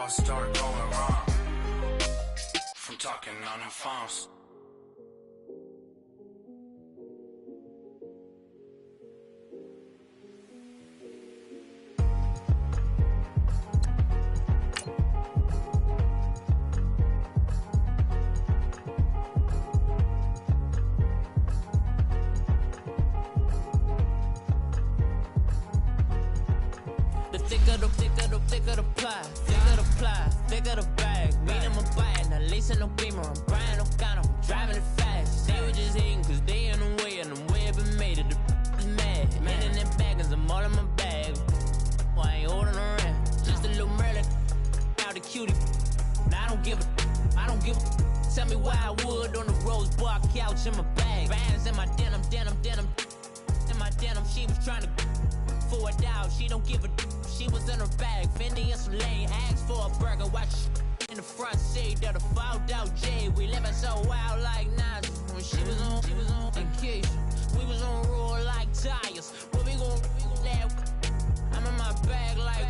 thoughts start going wrong from talking on the phones. Thicker the pie, thicker the bag. Meet them a bite, now lace in no beamer. I'm Brian, no count, I'm driving it fast. They were just hating cause they in the way, and the way I've been made it. The is mad, man in them baggins, I'm all in my bag. Well, I ain't holding around, just a little Merlin. Now the cutie, now I don't give a. Tell me why I would on the rose bar couch in my bag. Bands in my denim. In my denim, she was trying to for it out, she don't give a. She was in her bag, Fendi and some lane. Asked for a burger, watch in the front seat of the fouled out J. We living so wild like Nas. When she was on vacation, we was on roll like tires. What we gon' let? I'm in my bag like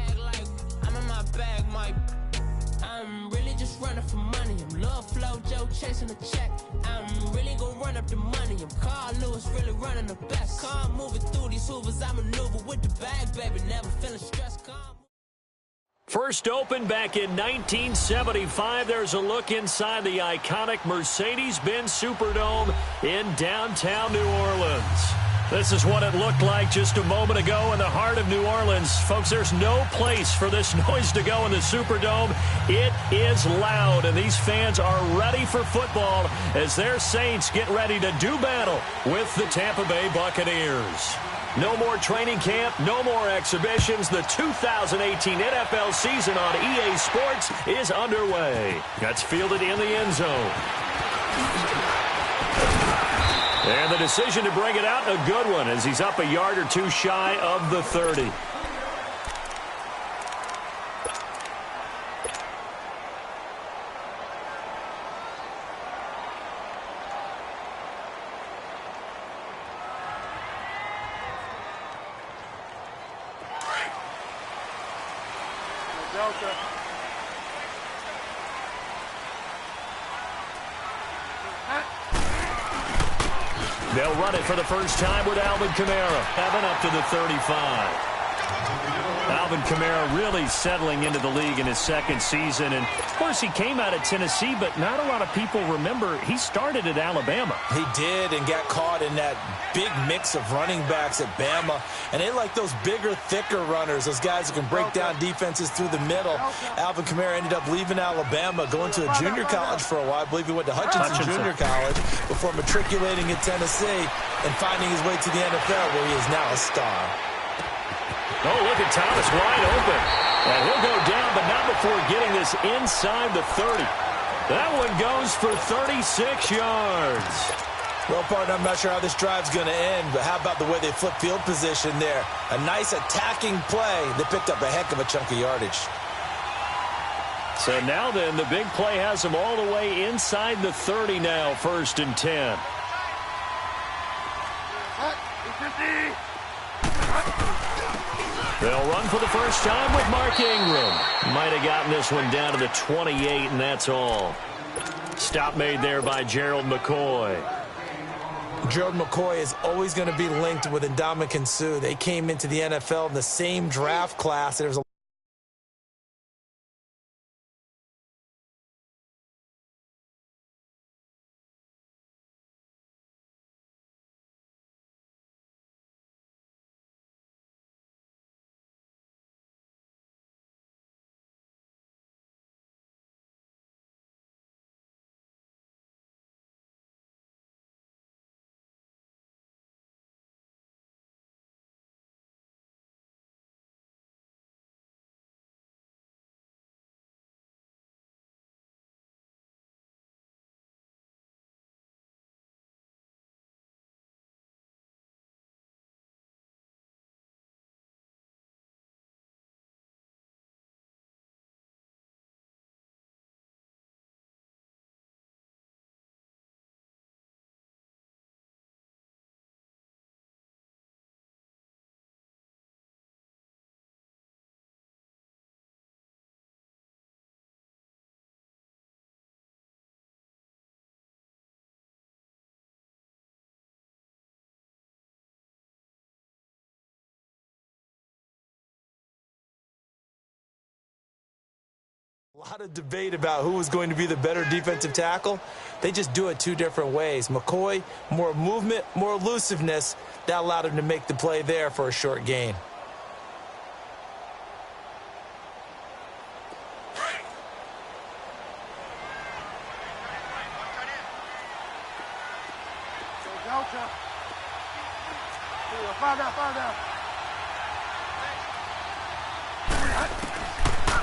I'm in my bag, my. I'm really just running for money. I'm Love Flow Joe chasing the check. I'm really gonna run up the money. I'm Carl Lewis, really running the best. Calm moving through these hoovers. I maneuver with the bag, baby. Never feeling stressed. Calm. First opened back in 1975. There's a look inside the iconic Mercedes-Benz Superdome in downtown New Orleans. This is what it looked like just a moment ago in the heart of New Orleans. Folks, there's no place for this noise to go in the Superdome. It is loud, and these fans are ready for football as their Saints get ready to do battle with the Tampa Bay Buccaneers. No more training camp, no more exhibitions. The 2018 NFL season on EA Sports is underway. That's fielded in the end zone. And the decision to bring it out, a good one, as he's up a yard or two shy of the 30. They'll run it for the first time with Alvin Kamara. Having up to the 35. Alvin Kamara really settling into the league in his second season. And, of course, he came out of Tennessee, but not a lot of people remember he started at Alabama. He did and got caught in that big mix of running backs at Bama. And they like those bigger, thicker runners, those guys who can break down defenses through the middle. Alvin Kamara ended up leaving Alabama, going to a junior college for a while. I believe he went to Hutchinson Junior College before matriculating at Tennessee and finding his way to the NFL, where he is now a star. Oh, look at Thomas wide open. And he'll go down, but not before getting this inside the 30. That one goes for 36 yards. Well, partner, I'm not sure how this drive's going to end, but how about the way they flip field position there? A nice attacking play. They picked up a heck of a chunk of yardage. So now then, the big play has them all the way inside the 30 now, 1st and 10. They'll run for the first time with Mark Ingram. Might have gotten this one down to the 28, and that's all. Stop made there by Gerald McCoy. Gerald McCoy is always going to be linked with Ndamukong Suh. They came into the NFL in the same draft class. There was a A lot of debate about who was going to be the better defensive tackle. They just do it two different ways. McCoy, more movement, more elusiveness. That allowed him to make the play there for a short gain.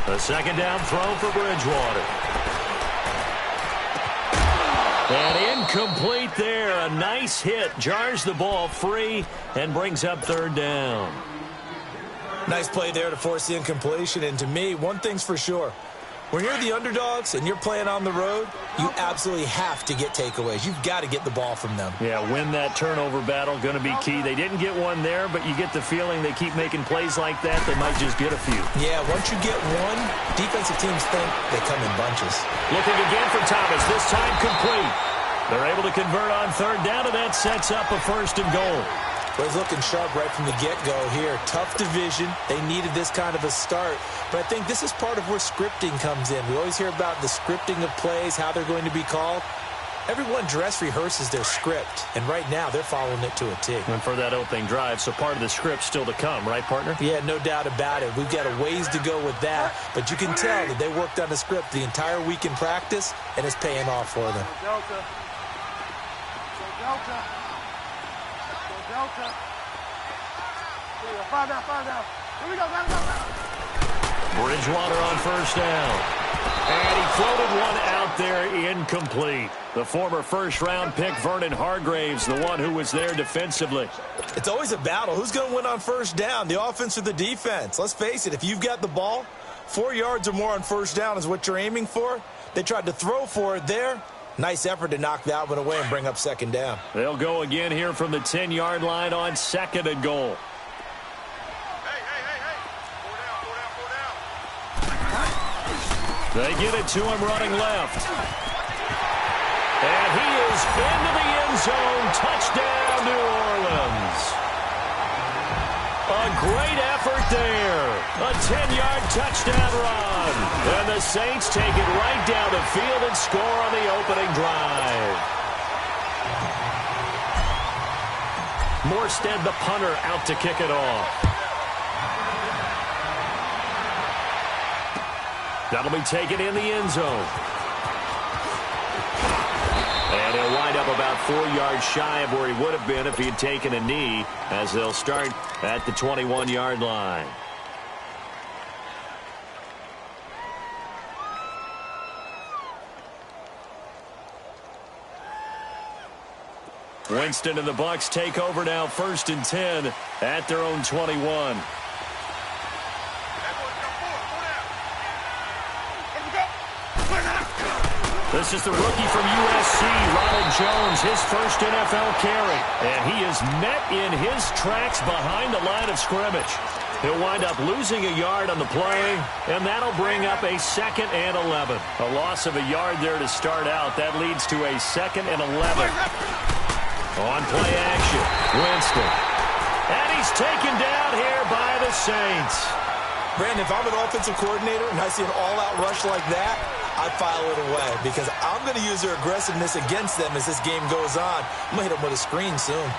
A second down throw for Bridgewater. And incomplete there. A nice hit. Jars the ball free and brings up third down. Nice play there to force the incompletion. And to me, one thing's for sure. When you're the underdogs and you're playing on the road, you absolutely have to get takeaways. You've got to get the ball from them. Yeah, win that turnover battle, going to be key. They didn't get one there, but you get the feeling they keep making plays like that, they might just get a few. Yeah, once you get one, defensive teams think they come in bunches. Looking again for Thomas, this time complete. They're able to convert on third down, and that sets up a first and goal. But he's looking sharp right from the get-go here. Tough division. They needed this kind of a start. But I think this is part of where scripting comes in. We always hear about the scripting of plays, how they're going to be called. Everyone dress rehearses their script, and right now they're following it to a T. And for that opening drive, so part of the script still to come, right, partner? Yeah, no doubt about it. We've got a ways to go with that, but you can tell that they worked on the script the entire week in practice, and it's paying off for them. Bridgewater on first down. And he floated one out there, incomplete. The former first-round pick, Vernon Hargraves, the one who was there defensively. It's always a battle. Who's going to win on first down, the offense or the defense? Let's face it, if you've got the ball, 4 yards or more on first down is what you're aiming for. They tried to throw for it there. Nice effort to knock that one away and bring up second down. They'll go again here from the 10-yard line on second and goal. They get it to him running left. And he is into the end zone. Touchdown, New Orleans. A great effort there. A 10-yard touchdown run. And the Saints take it right down the field and score on the opening drive. Morstead, the punter, out to kick it off. That'll be taken in the end zone. And he'll wind up about 4 yards shy of where he would have been if he had taken a knee, as they'll start at the 21-yard line. Winston and the Bucs take over now, 1st and 10 at their own 21. This is the rookie from USC, Ronald Jones, his first NFL carry. And he is met in his tracks behind the line of scrimmage. He'll wind up losing a yard on the play, and that'll bring up a 2nd and 11. A loss of a yard there to start out. That leads to a 2nd and 11. On play action, Winston. And he's taken down here by the Saints. Brandon, if I'm an offensive coordinator and I see an all-out rush like that, I file it away because I'm going to use their aggressiveness against them as this game goes on. I'm going to hit them with a screen soon.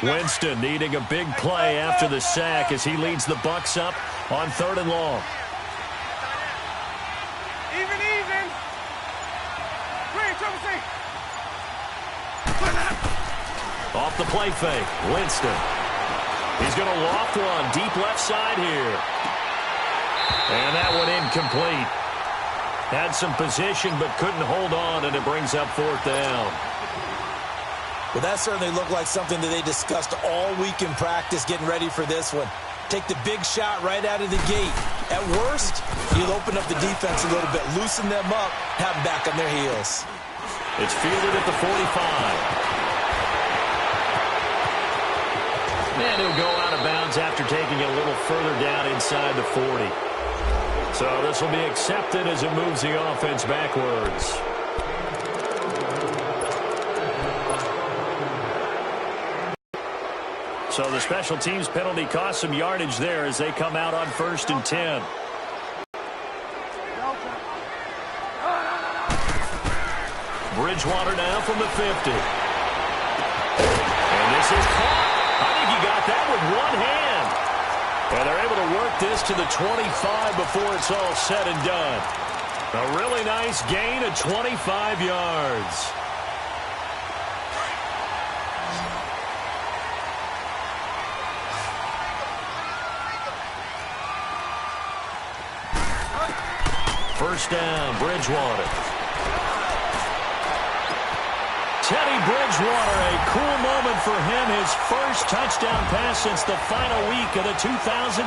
Winston needing a big play after the sack as he leads the Bucs up on 3rd and long. Off the play fake, Winston. He's going to loft one deep left side here. And that one incomplete. Had some position but couldn't hold on, and it brings up 4th down. Well, that certainly looked like something that they discussed all week in practice getting ready for this one. Take the big shot right out of the gate. At worst, you'll open up the defense a little bit, loosen them up, have them back on their heels. It's fielded at the 45. And he'll go out of bounds after taking it a little further down inside the 40. So this will be accepted as it moves the offense backwards. So the special teams penalty cost some yardage there as they come out on 1st and 10. Bridgewater now from the 50. And this is caught. I think he got that with one hand. And they're able to work this to the 25 before it's all said and done. A really nice gain of 25 yards. First down, Bridgewater. Teddy Bridgewater, a cool moment for him. His first touchdown pass since the final week of the 2016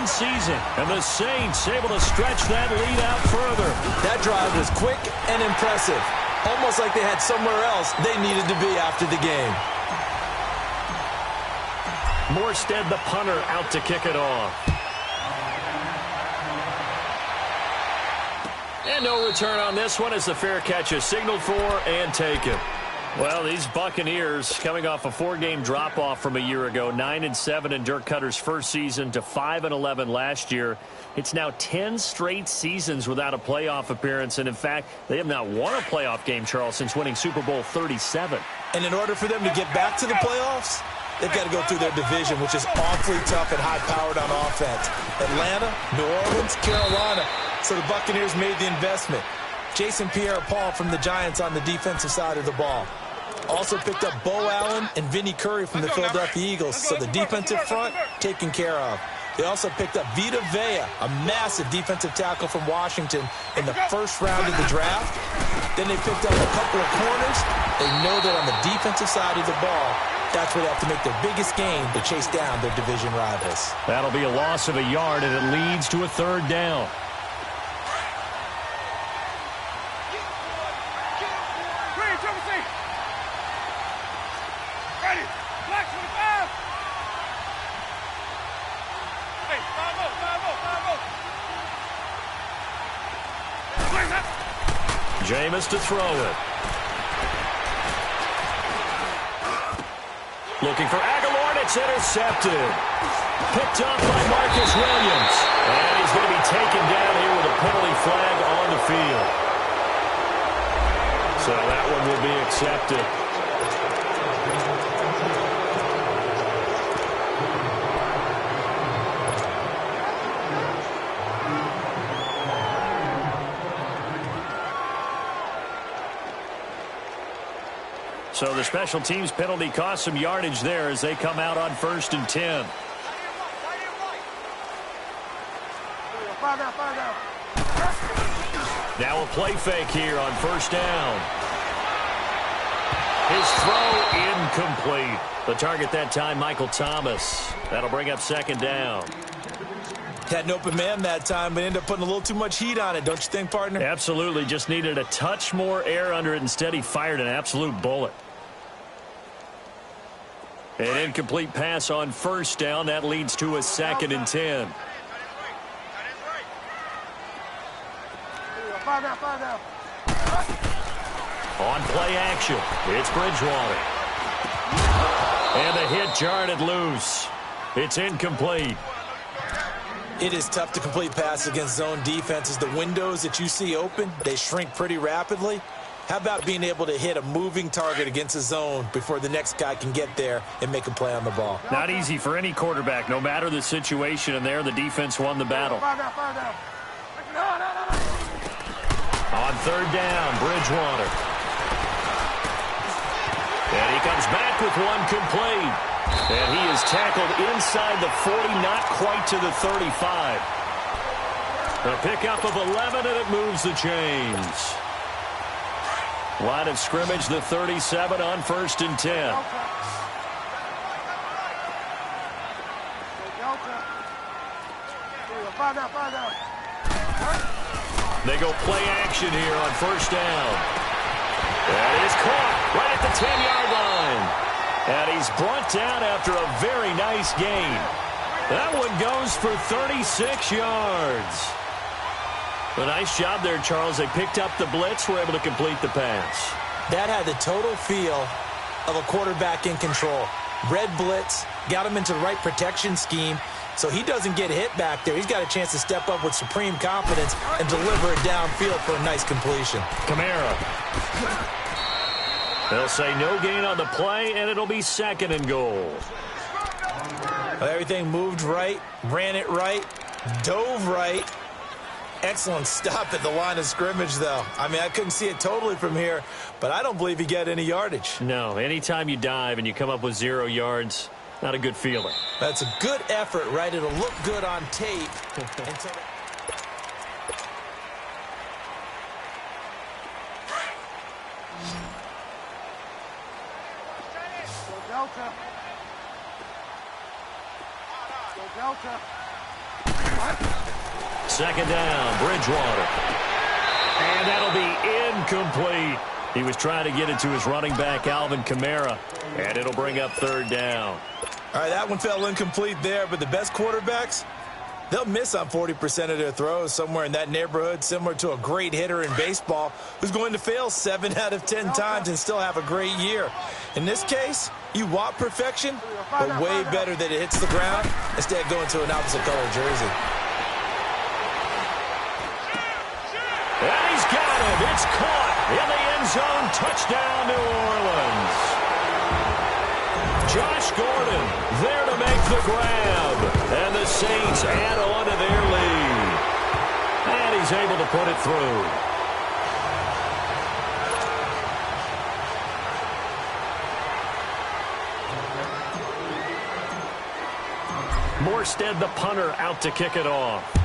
season. And the Saints able to stretch that lead out further. That drive was quick and impressive. Almost like they had somewhere else they needed to be after the game. Morstead, the punter, out to kick it off. And no return on this one as the fair catch is signaled for and taken. Well, these Buccaneers coming off a 4-game drop-off from a year ago, 9-7 in Dirk Cutter's first season to 5-11 last year. It's now 10 straight seasons without a playoff appearance, and in fact, they have not won a playoff game, Charles, since winning Super Bowl 37. And in order for them to get back to the playoffs, they've got to go through their division, which is awfully tough and high-powered on offense. Atlanta, New Orleans, Carolina. So the Buccaneers made the investment. Jason Pierre-Paul from the Giants on the defensive side of the ball. Also picked up Bo Allen and Vinny Curry from the Philadelphia Eagles. So the defensive front taken care of. They also picked up Vita Vea, a massive defensive tackle from Washington in the first round of the draft. Then they picked up a couple of corners. They know that on the defensive side of the ball, that's where they have to make their biggest gain to chase down their division rivals. That'll be a loss of a yard, and it leads to a 3rd down. Jameis to throw it. Looking for Aguilar, and it's intercepted. Picked up by Marcus Williams. And he's going to be taken down here with a penalty flag on the field. So that one will be accepted. So the special teams penalty cost some yardage there as they come out on 1st and 10. Now a play fake here on 1st down. His throw incomplete. The target that time, Michael Thomas. That'll bring up 2nd down. Had an open man that time, but ended up putting a little too much heat on it, don't you think, partner? Absolutely. Just needed a touch more air under it. Instead, he fired an absolute bullet. An incomplete pass on 1st down. That leads to a 2nd and 10. On play action, it's Bridgewater. And the hit jarred it loose. It's incomplete. It is tough to complete passes against zone defenses. The windows that you see open, they shrink pretty rapidly. How about being able to hit a moving target against a zone before the next guy can get there and make a play on the ball? Not easy for any quarterback, no matter the situation, and there the defense won the battle. On 3rd down, Bridgewater. And he comes back with one complete. And he is tackled inside the 40, not quite to the 35. A pickup of 11, and it moves the chains. Line of scrimmage, the 37 on 1st and 10. They go play action here on 1st down. That is caught right at the 10-yard line. And he's brought down after a very nice gain. That one goes for 36 yards. A nice job there, Charles. They picked up the blitz, were able to complete the pass. That had the total feel of a quarterback in control. Red blitz, got him into the right protection scheme, so he doesn't get hit back there. He's got a chance to step up with supreme confidence and deliver it downfield for a nice completion. Kamara. They'll say no gain on the play, and it'll be 2nd and goal. Everything moved right, ran it right, dove right. Excellent stop at the line of scrimmage, though. I mean, I couldn't see it totally from here, but I don't believe he got any yardage. No, anytime you dive and you come up with 0 yards, not a good feeling. That's a good effort, right? It'll look good on tape. Delta. Delta. 2nd down, Bridgewater. And that'll be incomplete. He was trying to get it to his running back, Alvin Kamara, and it'll bring up 3rd down. All right, that one fell incomplete there, but the best quarterbacks, they'll miss on 40% of their throws, somewhere in that neighborhood, similar to a great hitter in baseball who's going to fail 7 out of 10 times and still have a great year. In this case, you want perfection, but way better that it hits the ground instead of going to an opposite color jersey. And he's got him. It's caught in the end zone. Touchdown, New Orleans. Josh Gordon there to make the grab. And the Saints add on to their lead. And he's able to put it through. Morstead, the punter, out to kick it off.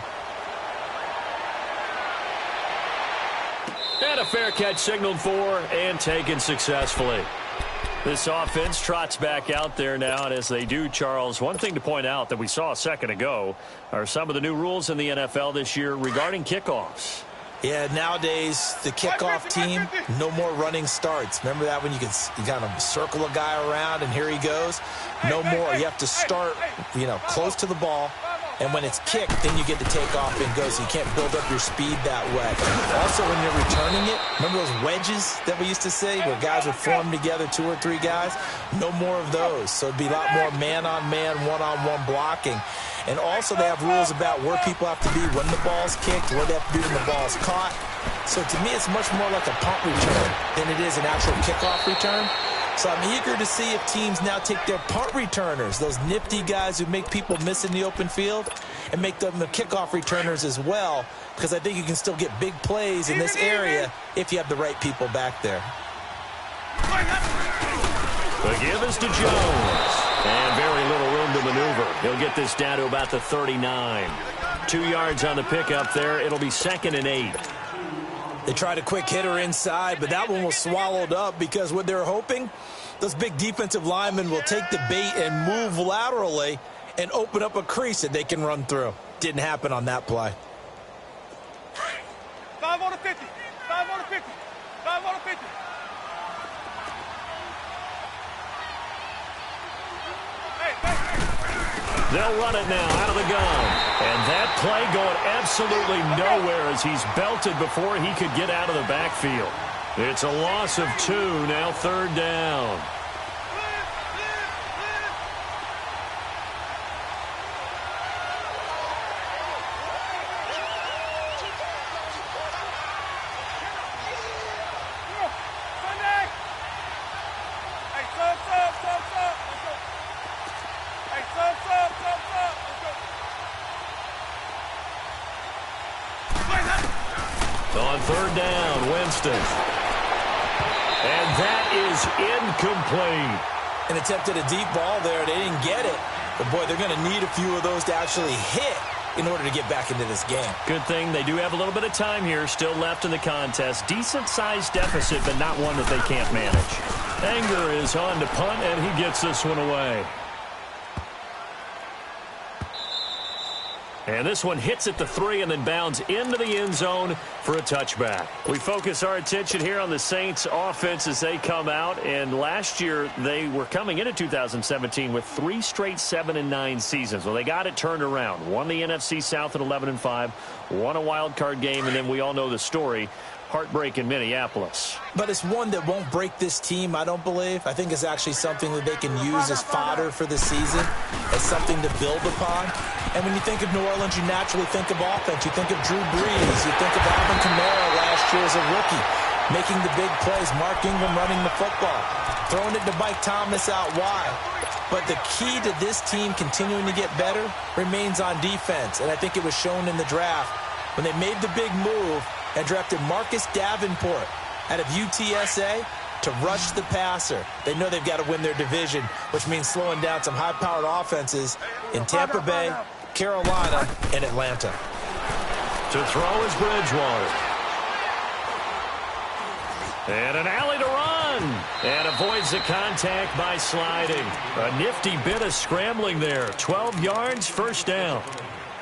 And a fair catch signaled for and taken successfully. This offense trots back out there now, and as they do, Charles, one thing to point out that we saw a second ago are some of the new rules in the NFL this year regarding kickoffs. Yeah, nowadays, the kickoff team, no more running starts. Remember that when you kind of circle a guy around and here he goes? No more. You have to start, close to the ball. And when it's kicked, then you get to take off and go, so you can't build up your speed that way. Also, when you're returning it, remember those wedges that we used to say where guys would form together, 2 or 3 guys? No more of those. So it'd be a lot more man-on-man, one-on-one blocking. And also they have rules about where people have to be when the ball's kicked, where they have to be when the ball's caught. So to me, it's much more like a punt return than it is an actual kickoff return. So I'm eager to see if teams now take their punt returners, those nifty guys who make people miss in the open field, and make them the kickoff returners as well, because I think you can still get big plays in this area if you have the right people back there. The give is to Jones. And very little room to maneuver. He'll get this down to about the 39. 2 yards on the pickup there. It'll be 2nd and 8. They tried a quick hitter inside, but that one was swallowed up because what they're hoping, those big defensive linemen will take the bait and move laterally and open up a crease that they can run through. Didn't happen on that play. 5 on the 50. 5 on the 50. 5 on the 50. They'll run it now out of the gun. And that play going absolutely nowhere as he's belted before he could get out of the backfield. It's a loss of 2, now 3rd down. On 3rd down, Winston. And that is incomplete. And attempted a deep ball there. They didn't get it. But, boy, they're going to need a few of those to actually hit in order to get back into this game. Good thing they do have a little bit of time here still left in the contest. Decent-sized deficit, but not one that they can't manage. Anger is on to punt, and he gets this one away. And this one hits at the 3 and then bounds into the end zone for a touchback. We focus our attention here on the Saints offense as they come out. And last year they were coming into 2017 with 3 straight 7-9 seasons. Well, they got it turned around. Won the NFC South at 11-5. Won a wild card game, and then we all know the story. Heartbreak in Minneapolis. But it's one that won't break this team, I don't believe. I think it's actually something that they can use as fodder for the season, as something to build upon. And when you think of New Orleans, you naturally think of offense. You think of Drew Brees. You think of Alvin Kamara last year as a rookie, making the big plays. Mark Ingram running the football, throwing it to Mike Thomas out wide. But the key to this team continuing to get better remains on defense. And I think it was shown in the draft when they made the big move and drafted Marcus Davenport out of UTSA to rush the passer. They know they've got to win their division, which means slowing down some high-powered offenses in Tampa Bay, Carolina, and Atlanta. To throw is Bridgewater. And an alley to run. And avoids the contact by sliding. A nifty bit of scrambling there. 12 yards, first down.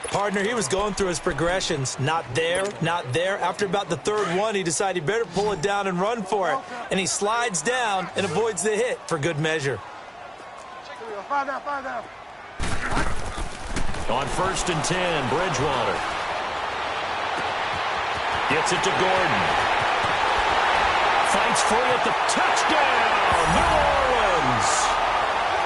Partner, he was going through his progressions. Not there, not there. After about the third one, he decided he better pull it down and run for it. And he slides down and avoids the hit for good measure. On 1st and 10, Bridgewater. Gets it to Gordon. Fights free at the touchdown, New Orleans.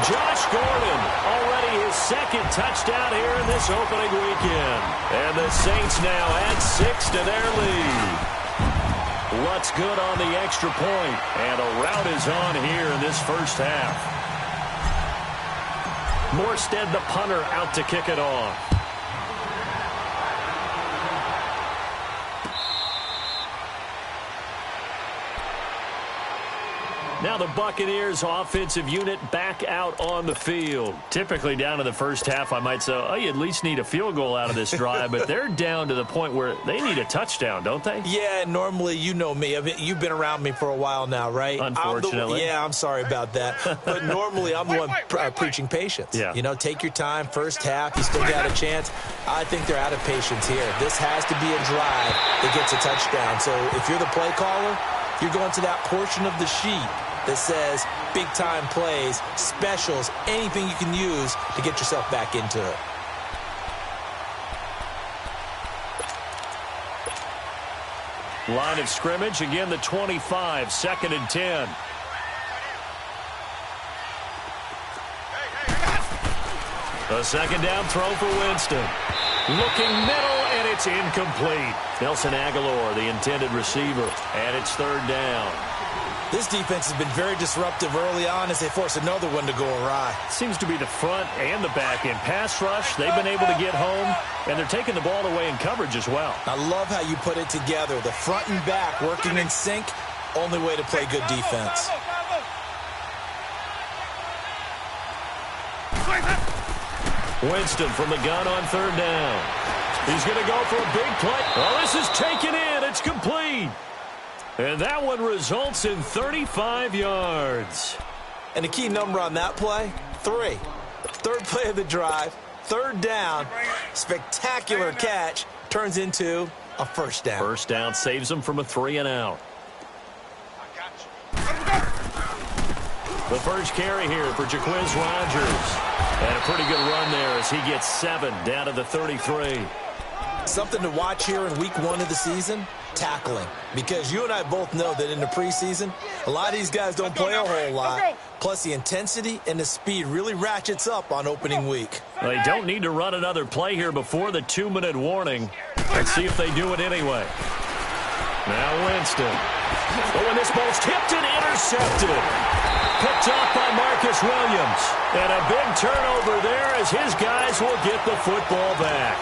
Josh Gordon, already his second touchdown here in this opening weekend. And the Saints now add 6 to their lead. What's good on the extra point, and a rout is on here in this first half. Morstead, the punter, out to kick it off. Now the Buccaneers offensive unit back out on the field. Typically down to the first half, I might say, oh, you at least need a field goal out of this drive, but they're down to the point where they need a touchdown, don't they? Yeah, normally, you know me. I mean, you've been around me for a while now, right? Unfortunately. I'm sorry about that. But normally, I'm the one preaching patience. Yeah. You know, take your time. First half, you still got a chance. I think they're out of patience here. This has to be a drive that gets a touchdown. So if you're the play caller, you're going to that portion of the sheet that says big-time plays, specials, anything you can use to get yourself back into it. Line of scrimmage, again the 25, 2nd and 10. A second down throw for Winston. Looking middle, and it's incomplete. Nelson Aguilar, the intended receiver, and it's 3rd down. This defense has been very disruptive early on as they force another one to go awry. Seems to be the front and the back end. Pass rush, they've been able to get home, and they're taking the ball away in coverage as well. I love how you put it together. The front and back working in sync, only way to play good defense. Winston from the gun on 3rd down. He's going to go for a big play. Oh, this is taken in. It's complete. And that one results in 35 yards. And the key number on that play, 3. 3rd play of the drive, 3rd down, spectacular catch, turns into a first down. First down saves them from a 3 and out. The first carry here for Jaquiz Rogers. And a pretty good run there as he gets 7 down to the 33. Something to watch here in week 1 of the season, tackling. Because you and I both know that in the preseason, a lot of these guys don't play a whole lot. Plus, the intensity and the speed really ratchets up on opening week. They don't need to run another play here before the 2-minute warning. Let's see if they do it anyway. Now Winston. Oh, and this ball's tipped and intercepted. Picked off by Marcus Williams. And a big turnover there as his guys will get the football back.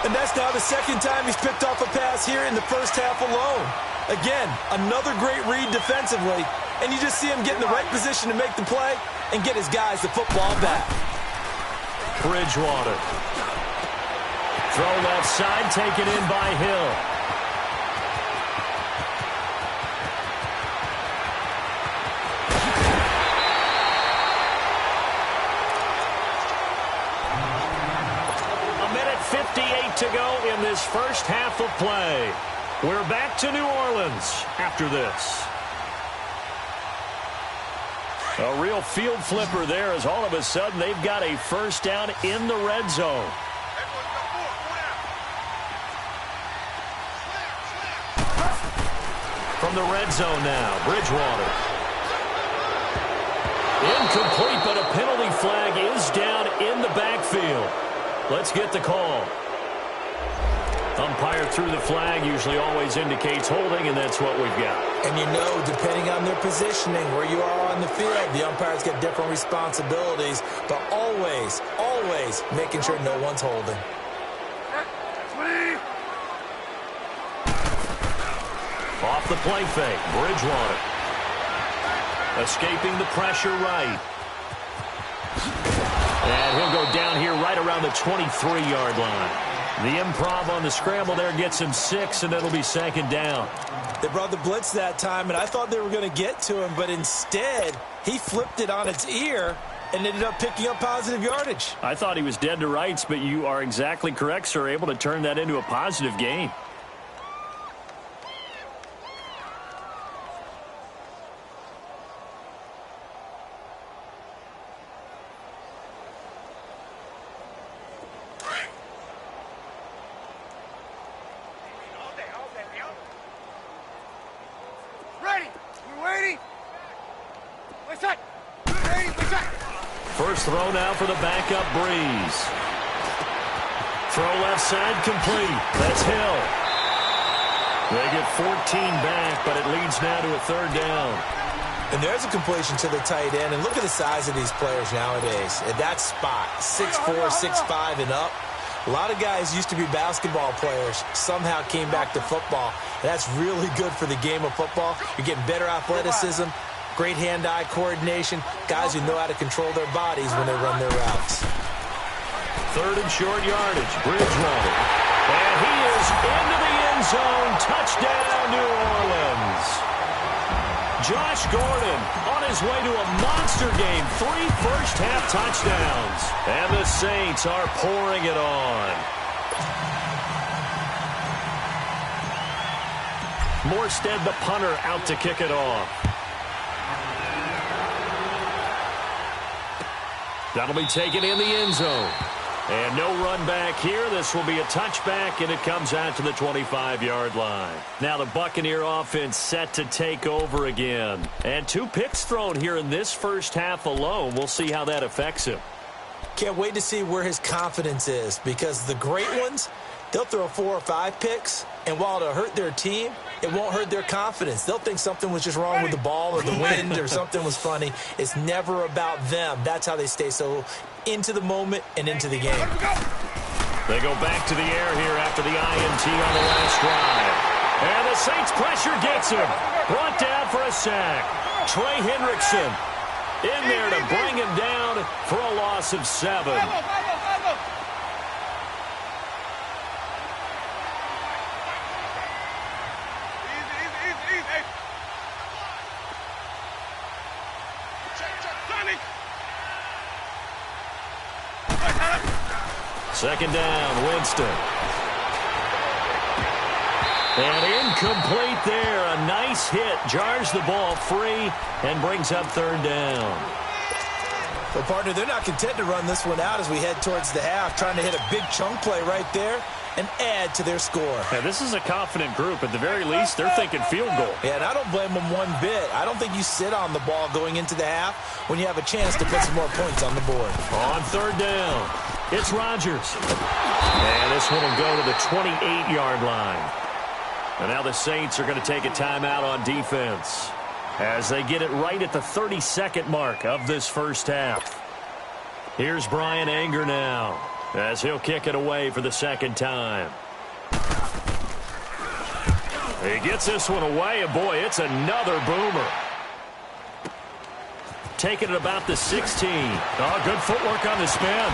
And that's now the 2nd time he's picked off a pass here in the first half alone. Again, another great read defensively. And you just see him get in the right position to make the play and get his guys the football back. Bridgewater. Throw left side, taken in by Hill. To go in this first half of play. We're back to New Orleans after this. A real field flipper there as all of a sudden they've got a first down in the red zone. from the red zone now. Bridgewater. Incomplete, but a penalty flag is down in the backfield. Let's get the call. Umpire threw the flag, usually always indicates holding, and that's what we've got. And you know, depending on their positioning, where you are on the field, the umpires get different responsibilities, but always, always making sure no one's holding. Off the play fake, Bridgewater. Escaping the pressure right. And he'll go down here right around the 23-yard line. The improv on the scramble there gets him 6, and it'll be second down. They brought the blitz that time, and I thought they were going to get to him, but instead, he flipped it on its ear and ended up picking up positive yardage. I thought he was dead to rights, but you are exactly correct, sir. Able to turn that into a positive gain. First throw now for the backup Breeze. Throw left side complete. That's Hill. They get 14 back, but it leads now to a third down. And there's a completion to the tight end. And look at the size of these players nowadays. At that spot, 6'4", 6'5", and up. A lot of guys used to be basketball players, somehow came back to football. And that's really good for the game of football. You're getting better athleticism, great hand-eye coordination, guys who know how to control their bodies when they run their routes. Third and short yardage, Bridgewater. And he is into the end zone. Touchdown, New Orleans. Josh Gordon on his way to a monster game. 3 first-half touchdowns. And the Saints are pouring it on. Morstead, the punter, out to kick it off. That'll be taken in the end zone. And no run back here. This will be a touchback, and it comes out to the 25-yard line. Now the Buccaneer offense set to take over again. And 2 picks thrown here in this first half alone. We'll see how that affects him. Can't wait to see where his confidence is, because the great ones, they'll throw 4 or 5 picks, and while it'll hurt their team, it won't hurt their confidence. They'll think something was just wrong with the ball or the wind or something was funny. It's never about them. That's how they stay so into the moment and into the game. They go back to the air here after the INT on the last drive. And the Saints pressure gets him. Brought down for a sack. Trey Hendrickson in there to bring him down for a loss of 7. Second down, Winston. And incomplete there. A nice hit. Jars the ball free and brings up third down. Well, partner, they're not content to run this one out as we head towards the half, trying to hit a big chunk play right there and add to their score. Yeah, this is a confident group. At the very least, they're thinking field goal. Yeah, and I don't blame them one bit. I don't think you sit on the ball going into the half when you have a chance to put some more points on the board. On third down, it's Rodgers. And this one will go to the 28-yard line. And now the Saints are going to take a timeout on defense as they get it right at the 32nd mark of this first half. Here's Brian Anger now as he'll kick it away for the second time. He gets this one away, and boy, it's another boomer. Taking it about the 16. Oh, good footwork on the spin.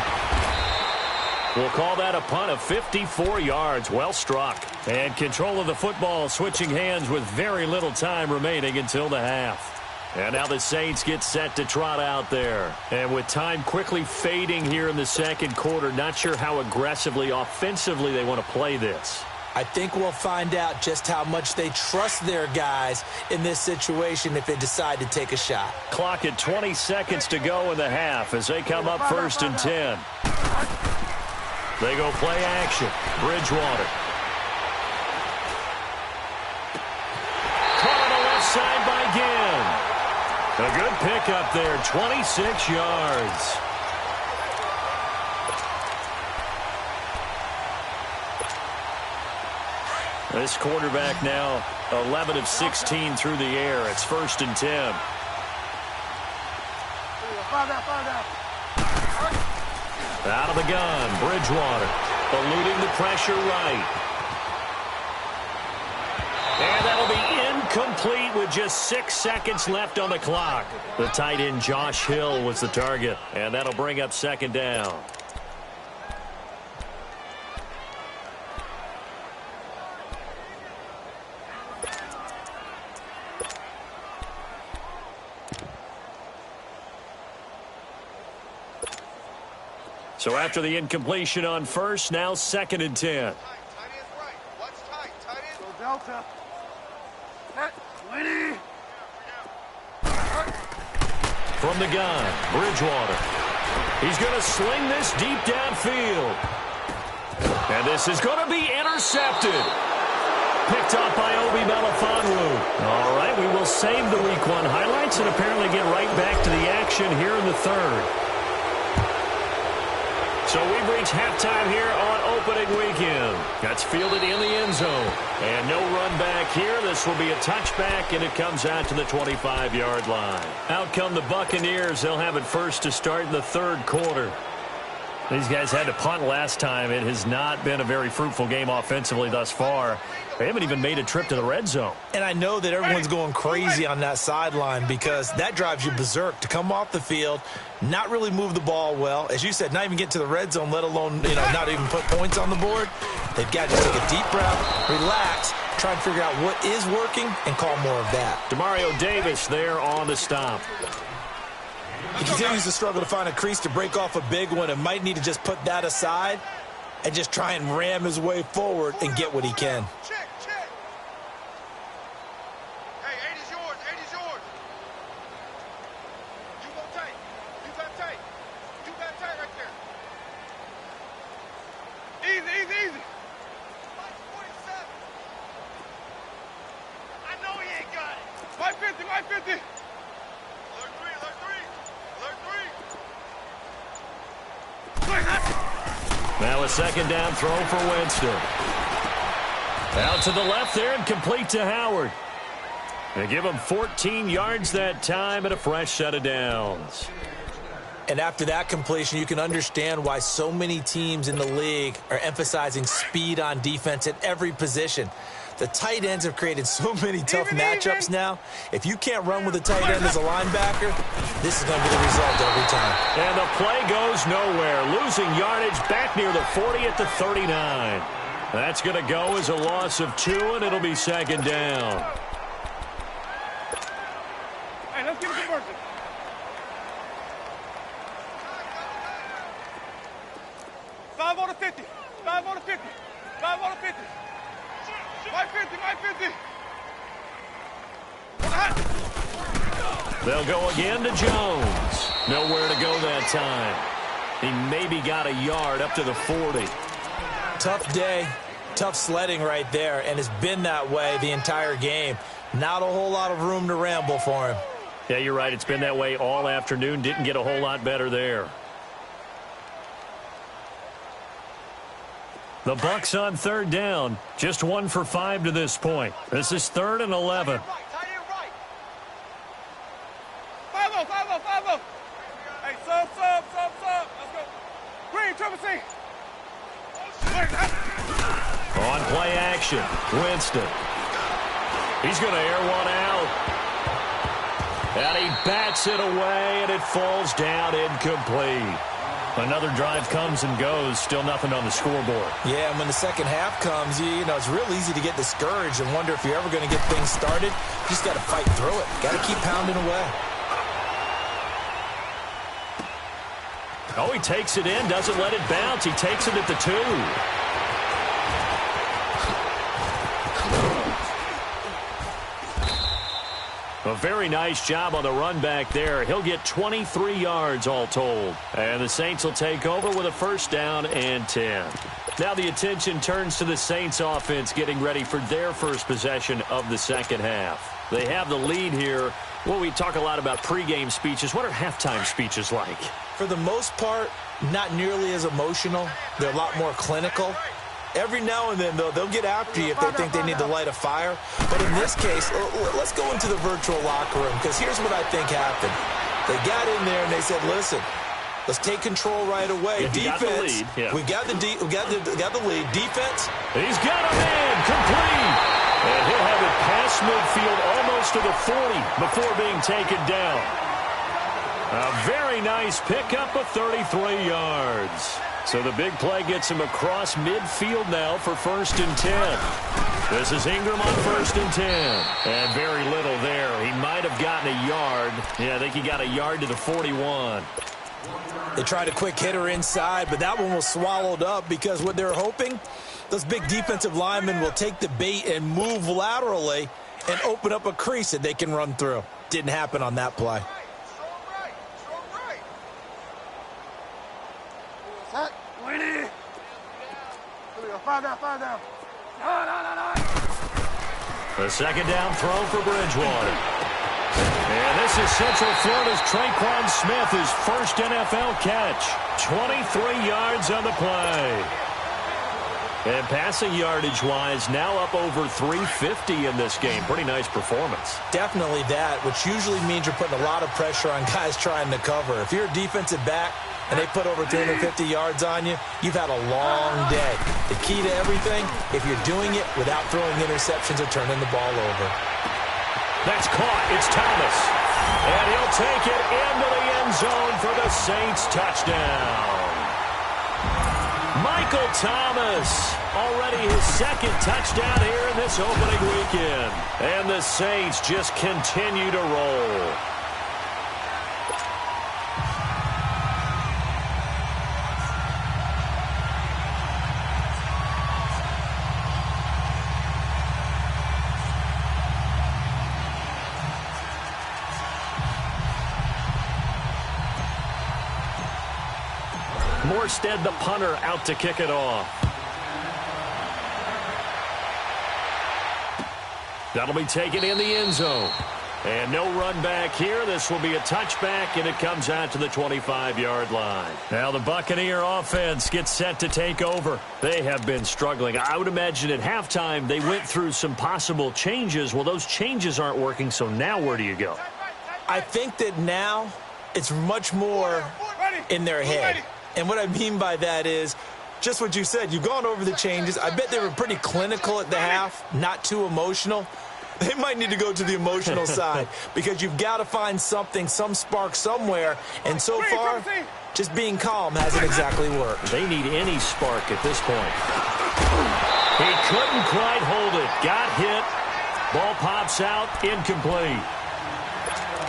We'll call that a punt of 54 yards. Well struck. And control of the football switching hands with very little time remaining until the half. And now the Saints get set to trot out there. And with time quickly fading here in the second quarter, not sure how aggressively, offensively they want to play this. I think we'll find out just how much they trust their guys in this situation if they decide to take a shot. Clock at 20 seconds to go in the half as they come up 1st and 10. They go play action. Bridgewater. Caught on a A good pickup there, 26 yards. This quarterback now 11 of 16 through the air. It's 1st and 10. Out of the gun, Bridgewater eluding the pressure right. And that'll be incomplete with just 6 seconds left on the clock. The tight end Josh Hill was the target, and that'll bring up 2nd down. So after the incompletion on 1st, now 2nd and 10. Tight end right. Watch tight. Tight end. Go Delta. Set. 20. From the gun, Bridgewater. He's going to sling this deep downfield. And this is going to be intercepted. Picked off by Obi Melifonwu. All right, we will save the Week 1 highlights and apparently get right back to the action here in the 3rd. So we've reached halftime here on opening weekend. That's fielded in the end zone. And no run back here. This will be a touchback, and it comes out to the 25-yard line. Out come the Buccaneers. They'll have it first to start in the 3rd quarter. These guys had to punt last time. It has not been a very fruitful game offensively thus far. They haven't even made a trip to the red zone. And I know that everyone's going crazy on that sideline because that drives you berserk to come off the field, not really move the ball well. As you said, not even get to the red zone, let alone, not even put points on the board. They've got to just take a deep breath, relax, try and figure out what is working, and call more of that. Demario Davis there on the stop. He continues to struggle to find a crease to break off a big one and might need to just put that aside and just try and ram his way forward and get what he can. Check, check. Hey, 8 is yours. 8 is yours. You go tight. You got tight. You got tight right there. Easy, easy, easy. 47. I know he ain't got it. 550, 550. Alert 3, alert 3. Alert 3. Now a 2nd down throw for Winston. Out to the left there and complete to Howard. They give him 14 yards that time and a fresh set of downs. And after that completion, you can understand why so many teams in the league are emphasizing speed on defense at every position. The tight ends have created so many tough matchups now. If you can't run with a tight end as a linebacker, this is going to be the result every time. And the play goes nowhere. Losing yardage back near the 40 at the 39. That's going to go as a loss of 2, and it'll be 2nd down. Hey, let's get a conversion. Five on the 50. 5 on the 50. 5 on the 50. 550, 550. They'll go again to Jones. Nowhere to go that time. He maybe got a yard up to the 40. Tough day, tough sledding right there, and it's been that way the entire game. Not a whole lot of room to ramble for him. Yeah, you're right. It's been that way all afternoon. Didn't get a whole lot better there. The Bucs on 3rd down. Just 1 for 5 to this point. This is 3rd and 11. Tight end right. 5-0, 5-0, 5-0. Hey, sub. Let's go. Green, triple C. On play action, Winston. He's going to air one out. And he bats it away, and it falls down incomplete. Another drive comes and goes, still nothing on the scoreboard. Yeah, and when the second half comes, you know, it's real easy to get discouraged and wonder if you're ever going to get things started. You just got to fight through it. Got to keep pounding away. Oh, he takes it in, doesn't let it bounce. He takes it at the 2. A very nice job on the run back there. He'll get 23 yards all told. And the Saints will take over with a 1st down and 10. Now the attention turns to the Saints offense getting ready for their first possession of the second half. They have the lead here. Well, we talk a lot about pregame speeches. What are halftime speeches like? For the most part, not nearly as emotional. They're a lot more clinical. Every now and then, though, they'll get after you if they think they need to light a fire. But in this case, let's go into the virtual locker room, because here's what I think happened. They got in there and they said, listen, let's take control right away. Defense, we got the lead. Defense. He's got a man complete. And he'll have it past midfield almost to the 40 before being taken down. A very nice pickup of 33 yards. So the big play gets him across midfield now for 1st and 10. This is Ingram on 1st and 10. And very little there. He might have gotten a yard. Yeah, I think he got a yard to the 41. They tried a quick hitter inside, but that one was swallowed up because what they're hoping, those big defensive linemen will take the bait and move laterally and open up a crease that they can run through. Didn't happen on that play. The second down throw for Bridgewater. And this is Central Florida's Traquan Smith, his first NFL catch. 23 yards on the play. And passing yardage-wise, now up over 350 in this game. Pretty nice performance. Definitely that, which usually means you're putting a lot of pressure on guys trying to cover. If you're a defensive back and they put over 350 yards on you, you've had a long day. The key to everything, if you're doing it without throwing interceptions or turning the ball over. That's caught. It's Thomas. And he'll take it into the end zone for the Saints touchdown. Michael Thomas, already his second touchdown here in this opening weekend. And the Saints just continue to roll. Morstead, the punter, out to kick it off. That'll be taken in the end zone. And no run back here. This will be a touchback, and it comes out to the 25-yard line. Now the Buccaneer offense gets set to take over. They have been struggling. I would imagine at halftime they went through some possible changes. Well, those changes aren't working, so now where do you go? I think that now it's much more in their head. And what I mean by that is just what you said. You've gone over the changes. I bet they were pretty clinical at the half, not too emotional. They might need to go to the emotional side because you've got to find something, some spark somewhere. And so far, just being calm hasn't exactly worked. They need any spark at this point. He couldn't quite hold it. Got hit. Ball pops out. Incomplete.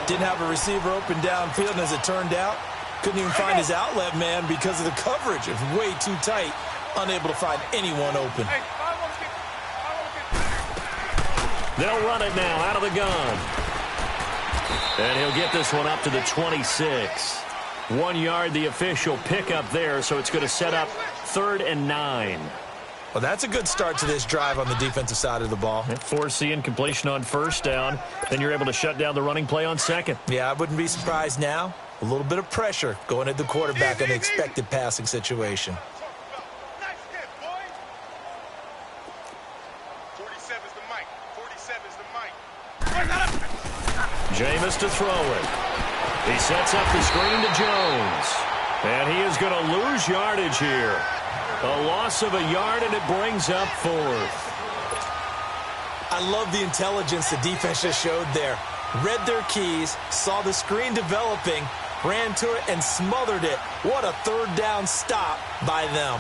Didn't have a receiver open downfield, and as it turned out, couldn't even find his outlet man because of the coverage. It was way too tight, unable to find anyone open. They'll run it now out of the gun. And he'll get this one up to the 26. 1 yard, the official pickup there, so it's going to set up 3rd and 9. Well, that's a good start to this drive on the defensive side of the ball. Force the incompletion on 1st down. Then you're able to shut down the running play on 2nd. Yeah, I wouldn't be surprised now. A little bit of pressure going at the quarterback in an expected passing situation. 47's the mic. 47's the mic. Jameis to throw it. He sets up the screen to Jones. And he is going to lose yardage here. A loss of a yard, and it brings up 4th. I love the intelligence the defense just showed there. Read their keys, saw the screen developing, ran to it, and smothered it. What a 3rd down stop by them.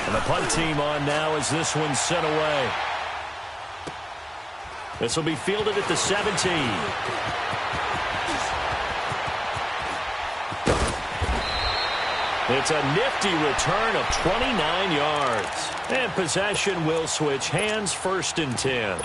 The punt team on now as this one's sent away. This will be fielded at the 17. It's a nifty return of 29 yards. And possession will switch hands, 1st and 10.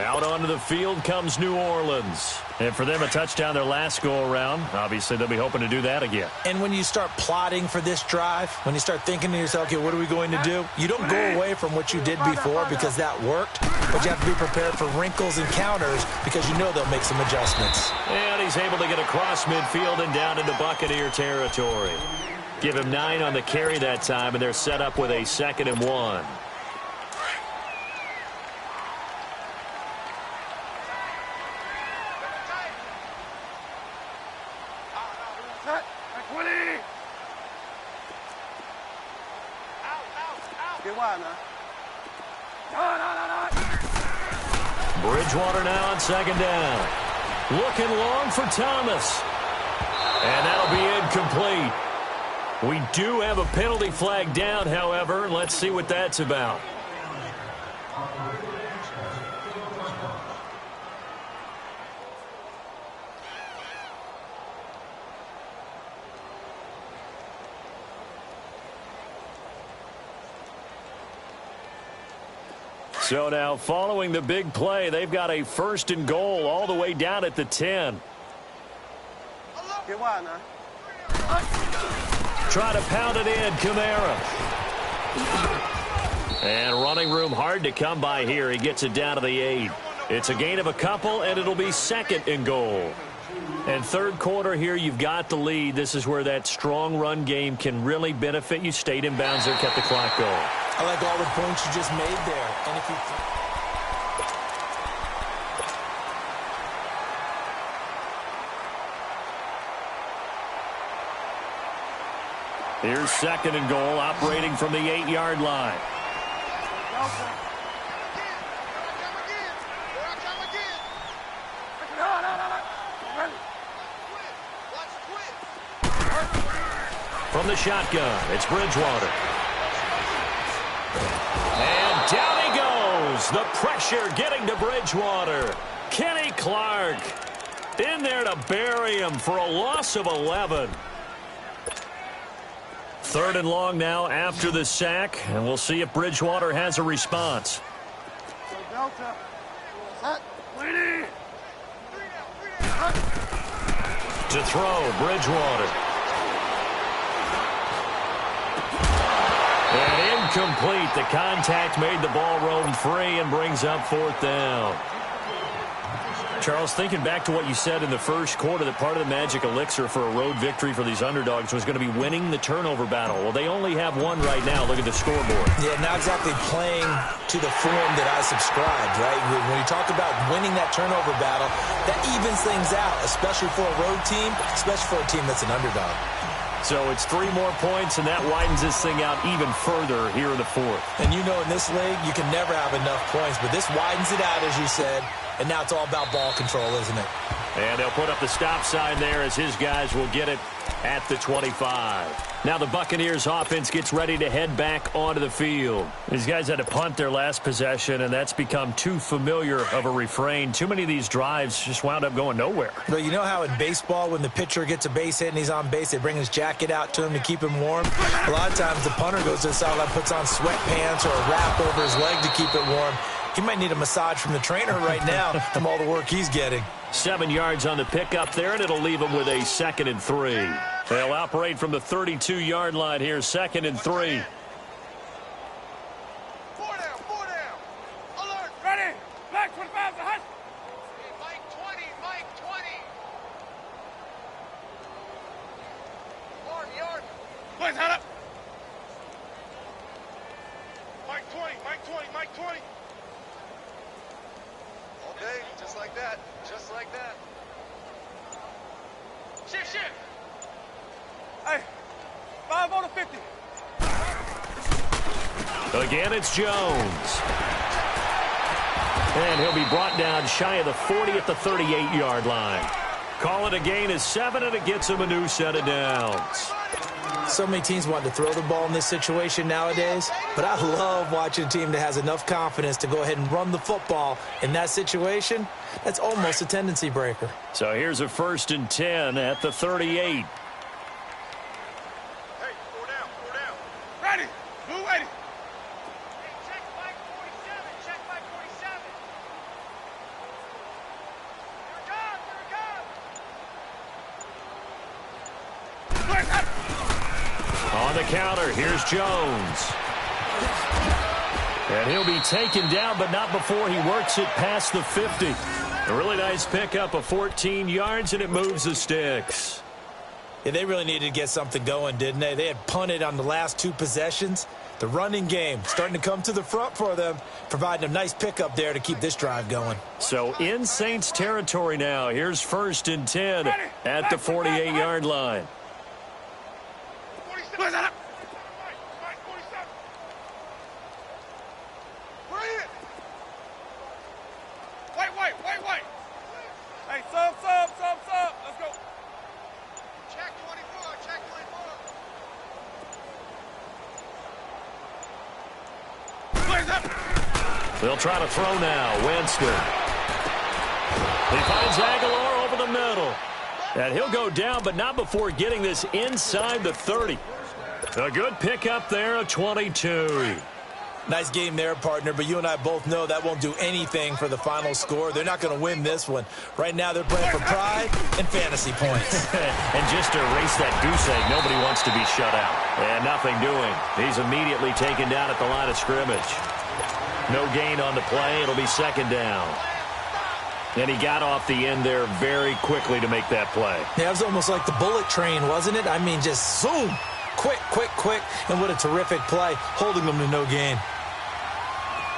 Out onto the field comes New Orleans. And for them, a touchdown their last go-around. Obviously, they'll be hoping to do that again. And when you start plotting for this drive, when you start thinking to yourself, okay, what are we going to do? You don't go away from what you did before because that worked, but you have to be prepared for wrinkles and counters because you know they'll make some adjustments. And he's able to get across midfield and down into Buccaneer territory. Give him 9 on the carry that time, and they're set up with a 2nd and 1. Bridgewater now on 2nd down. Looking long for Thomas. And that'll be incomplete. We do have a penalty flag down, however. Let's see what that's about. So now, following the big play, they've got a 1st and goal all the way down at the 10. Try to pound it in, Kamara. And running room hard to come by here. He gets it down to the 8. It's a gain of a couple, and it'll be 2nd and goal. And 3rd quarter here, you've got the lead. This is where that strong run game can really benefit you. Stayed in bounds there, kept the clock going. I like all the points you just made there. And if you... Here's 2nd and goal, operating from the 8-yard line. From the shotgun, it's Bridgewater. And down he goes. The pressure getting to Bridgewater. Kenny Clark in there to bury him for a loss of 11. 3rd and long now after the sack, and we'll see if Bridgewater has a response. To throw, Bridgewater. And incomplete. The contact made the ball roam free and brings up 4th down. Charles, thinking back to what you said in the 1st quarter, that part of the magic elixir for a road victory for these underdogs was going to be winning the turnover battle. Well, they only have one right now. Look at the scoreboard. Yeah, not exactly playing to the form that I subscribed, right? When you talk about winning that turnover battle, that evens things out, especially for a road team, especially for a team that's an underdog. So it's 3 more points, and that widens this thing out even further here in the 4th. And you know, in this league, you can never have enough points, but this widens it out, as you said, and now it's all about ball control, isn't it? And they'll put up the stop sign there as his guys will get it at the 25. Now the Buccaneers offense gets ready to head back onto the field. These guys had to punt their last possession, and that's become too familiar of a refrain. Too many of these drives just wound up going nowhere. Well, you know how in baseball, when the pitcher gets a base hit and he's on base, they bring his jacket out to him to keep him warm? A lot of times the punter goes to the sideline, puts on sweatpants or a wrap over his leg to keep it warm. He might need a massage from the trainer right now from all the work he's getting. 7 yards on the pickup there, and it'll leave him with a 2nd and 3. They'll operate from the 32-yard line here, 2nd and 3. 4 down, 4 down. Alert, ready. Black 25, the hunt. Hey, Mike 20, Mike 20. Yard. Please, head up. Mike 20, Mike 20, Mike 20. All day, just like that, just like that. Shift, shift. Hey, 5 on the 50. Again, it's Jones. And he'll be brought down shy of the 40 at the 38-yard line. Call it a gain of 7, and it gets him a new set of downs. So many teams want to throw the ball in this situation nowadays, but I love watching a team that has enough confidence to go ahead and run the football in that situation. That's almost a tendency breaker. So here's a 1st and 10 at the 38. Hey, the counter. Here's Jones. And he'll be taken down, but not before he works it past the 50. A really nice pickup of 14 yards, and it moves the sticks. Yeah, they really needed to get something going, didn't they? They had punted on the last 2 possessions. The running game starting to come to the front for them, providing a nice pickup there to keep this drive going. So in Saints territory now. Here's 1st and 10 at the 48-yard line. 47. Wait. Hey, sub. Let's go. Check 24. They'll try to throw now. Winston. He finds Aguilar over the middle. And he'll go down, but not before getting this inside the 30. A good pickup there, a 22. Nice game there, partner, but you and I both know that won't do anything for the final score. They're not going to win this one. Right now they're playing for pride and fantasy points. And just to erase that goose egg, nobody wants to be shut out. And nothing doing. He's immediately taken down at the line of scrimmage. No gain on the play. It'll be 2nd down. And he got off the end there very quickly to make that play. Yeah, it was almost like the bullet train, wasn't it? I mean, just zoom. Quick. And what a terrific play, holding them to no gain.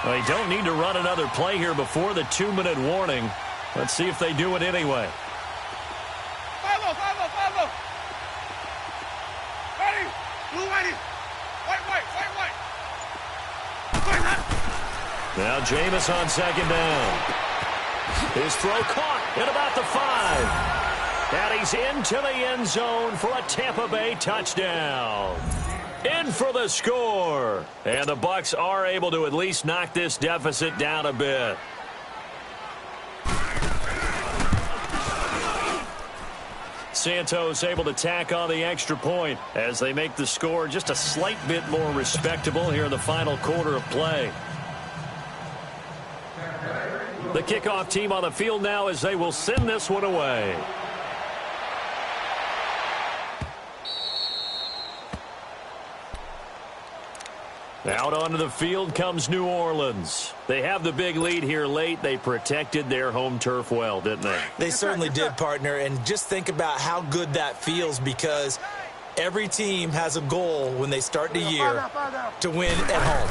Well, you don't need to run another play here before the 2-minute warning. Let's see if they do it anyway. Follow. Ready. Blue, ready. Wait. Now Jameis on 2nd down. His throw caught at about the 5. And he's into the end zone for a Tampa Bay touchdown. In for the score. And the Bucs are able to at least knock this deficit down a bit. Santos able to tack on the extra point as they make the score just a slight bit more respectable here in the final quarter of play. The kickoff team on the field now as they will send this one away. Out onto the field comes New Orleans. They have the big lead here late. They protected their home turf well, didn't they? They certainly did, partner. And just think about how good that feels, because every team has a goal when they start the year to win at home.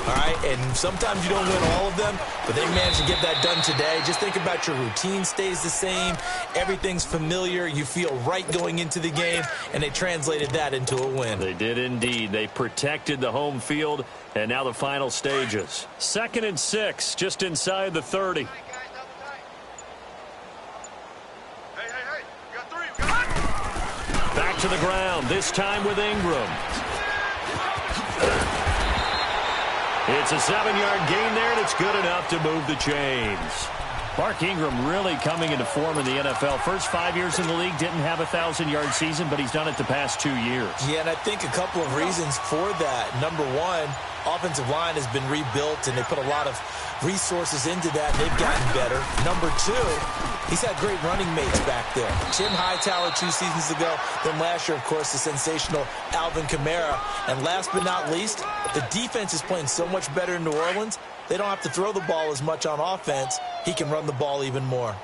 All right? And sometimes you don't win all of them, but they managed to get that done today. Just think about your routine stays the same. Everything's familiar. You feel right going into the game, and they translated that into a win. They did indeed. They protected the home field, and now the final stages. 2nd and 6, just inside the 30. Back to the ground, this time with Ingram. It's a 7-yard gain there, and it's good enough to move the chains. Mark Ingram really coming into form in the NFL. First 5 years in the league, didn't have a 1,000-yard season, but he's done it the past 2 years. Yeah, and I think a couple of reasons for that. Number one, offensive line has been rebuilt, and they put a lot of resources into that. They've gotten better. Number two, he's had great running mates back there. Tim Hightower 2 seasons ago. Then last year, of course, the sensational Alvin Kamara. And last but not least, the defense is playing so much better in New Orleans. They don't have to throw the ball as much on offense. He can run the ball even more.